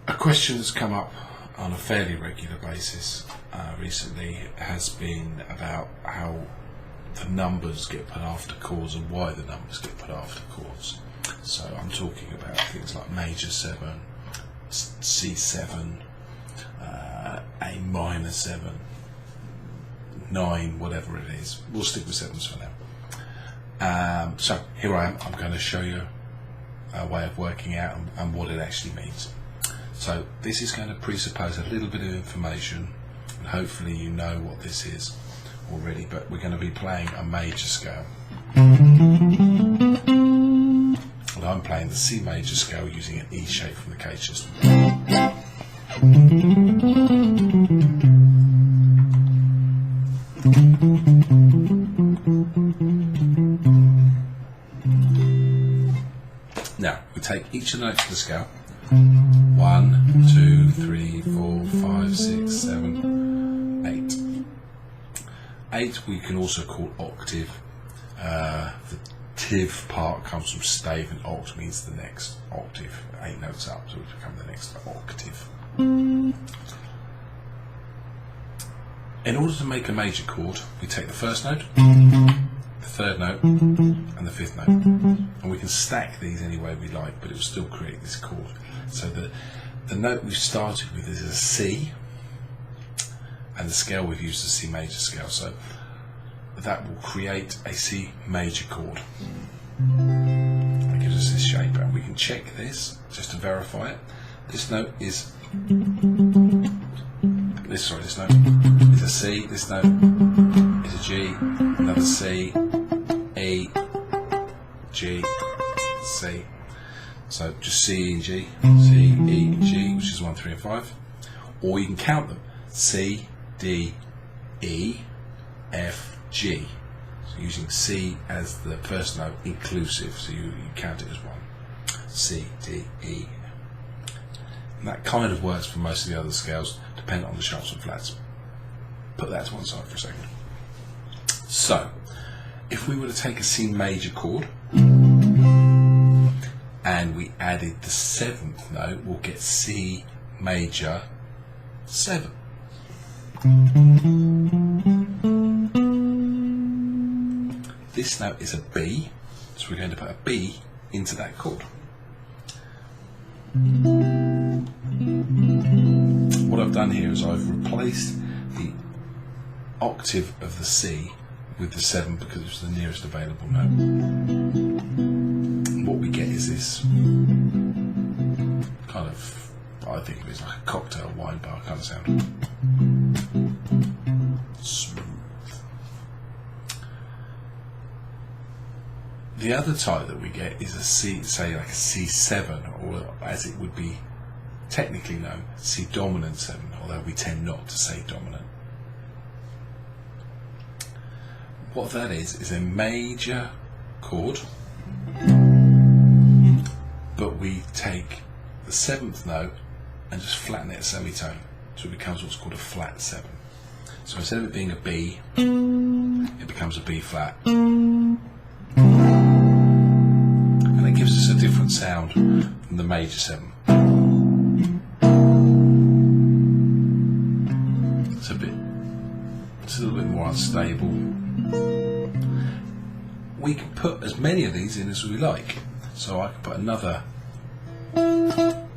A question that's come up on a fairly regular basis recently has been about how the numbers get put after chords and why the numbers get put after chords. So I'm talking about things like major 7, C7, A minor 7, 9, whatever it is. We'll stick with 7s for now. So here I am. I'm going to show you a way of working out and what it actually means. So this is going to presuppose a little bit of information, and hopefully you know what this is already, but we're going to be playing a major scale. And I'm playing the C major scale using an E shape from the cage system. Now, we take each of the notes of the scale. 1, 2, 3, 4, 5, 6, 7, 8. 8 we can also call octave. The tiv part comes from stave, and oct means the next octave. 8 notes up, so it become the next octave. In order to make a major chord, we take the first note, the third note, and the fifth note. And we can stack these any way we like, but it will still create this chord. So the note we've started with is a C, and the scale we've used is a C major scale. So that will create a C major chord. That gives us this shape, and we can check this just to verify it. This note is this note is a C, this note is a G, another C, E, G, C. So just C, E, and G, C, E, G, which is 1, 3, and 5. Or you can count them: C, D, E, F, G. So using C as the first note inclusive, so you count it as 1. C, D, E. And that kind of works for most of the other scales, depending on the sharps and flats. Put that to one side for a second. So, if we were to take a C major chord and we added the 7th note, we'll get C major 7. This note is a B, so we're going to put a B into that chord. What I've done here is I've replaced the octave of the C with the 7 because it's the nearest available note. What we get is this kind of, I think of it as like a cocktail wine bar kind of sound. Smooth. The other type that we get is a C, say like a C7, or as it would be technically known, C dominant 7, although we tend not to say dominant. What that is a major chord, but we take the 7th note and just flatten it a semitone, so it becomes what's called a flat 7. So instead of it being a B, it becomes a B flat. And it gives us a different sound from the major 7. It's a little bit more unstable. We can put as many of these in as we like. So I can put another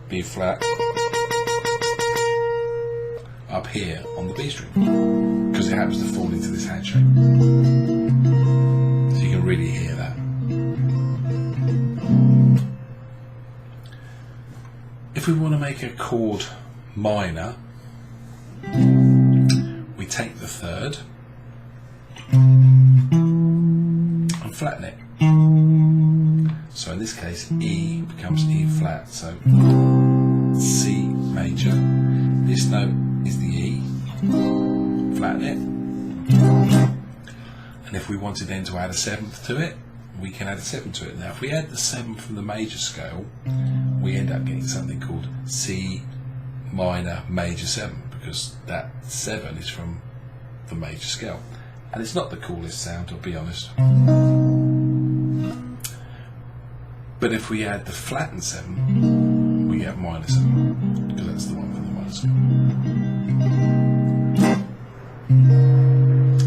B flat up here on the B string because it happens to fall into this hand shape. So you can really hear that. If we want to make a chord minor, we take the 3rd and flatten it. So in this case, E becomes E flat. So C major. This note is the E. Flatten it. And if we wanted then to add a 7th to it, we can add a 7 to it. Now, if we add the 7 from the major scale, we end up getting something called C minor major 7, because that 7 is from the major scale, and it's not the coolest sound, I'll be honest. But if we add the flattened 7, we get minor 7, because that's the one from the minor scale.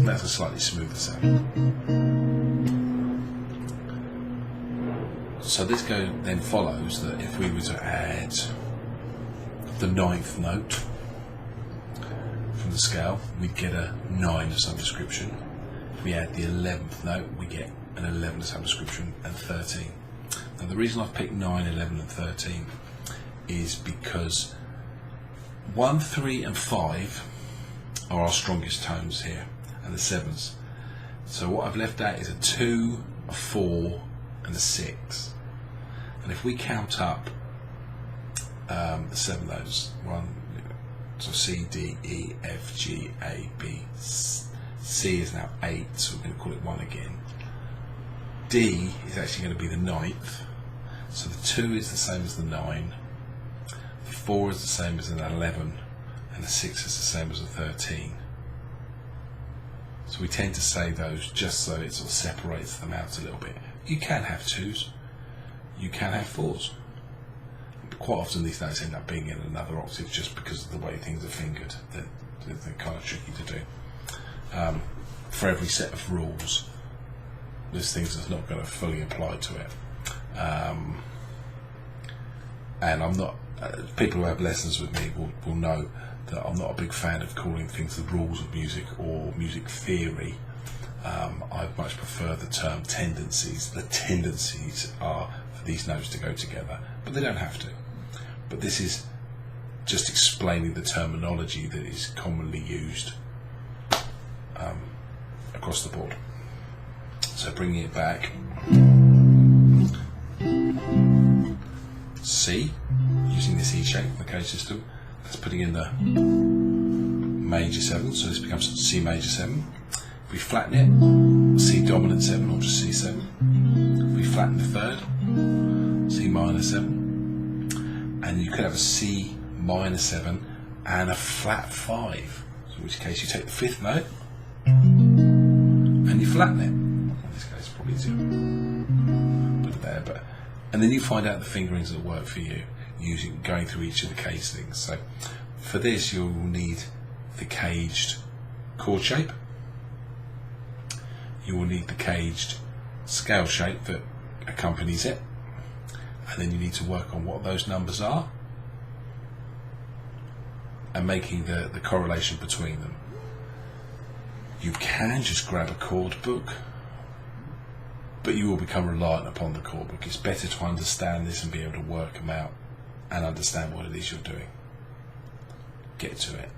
That's a slightly smoother sound. So this then follows that if we were to add the 9th note from the scale, we'd get a 9 of some description. If we add the 11th note, we get an 11 of some description, and 13. And the reason I've picked 9, 11 and 13 is because 1, 3 and 5 are our strongest tones here, and the 7s. So what I've left out is a 2, a 4 and a 6. And if we count up the 7 notes, so C, D, E, F, G, A, B, C is now 8, so we're going to call it 1 again. D is actually going to be the 9th, so the 2 is the same as the 9, the 4 is the same as an 11, and the 6 is the same as a 13. So we tend to say those just so it sort of separates them out a little bit. You can have 2s, you can have 4s. But quite often these notes end up being in another octave just because of the way things are fingered. They're kind of tricky to do. For every set of rules, there's things that's not going to fully apply to it. And I'm not, people who have lessons with me will know that I'm not a big fan of calling things the rules of music or music theory. I much prefer the term tendencies. The tendencies are for these notes to go together, but they don't have to. But this is just explaining the terminology that is commonly used across the board. So bringing it back, C, using this E shape in the K system, that's putting in the major 7, so this becomes C major 7. If we flatten it, C dominant 7 or just C7. If we flatten the 3rd, C minor 7. And you could have a C minor 7 and a flat 5, so in which case you take the 5th note and you flatten it. In this case, probably easier put it there, and then you find out the fingerings that work for you, going through each of the casings. So for this, you'll need the caged chord shape. You will need the caged scale shape that accompanies it, and then you need to work on what those numbers are and making the correlation between them. You can just grab a chord book, but you will become reliant upon the chord book. It's better to understand this and be able to work them out and understand what it is you're doing. Get to it.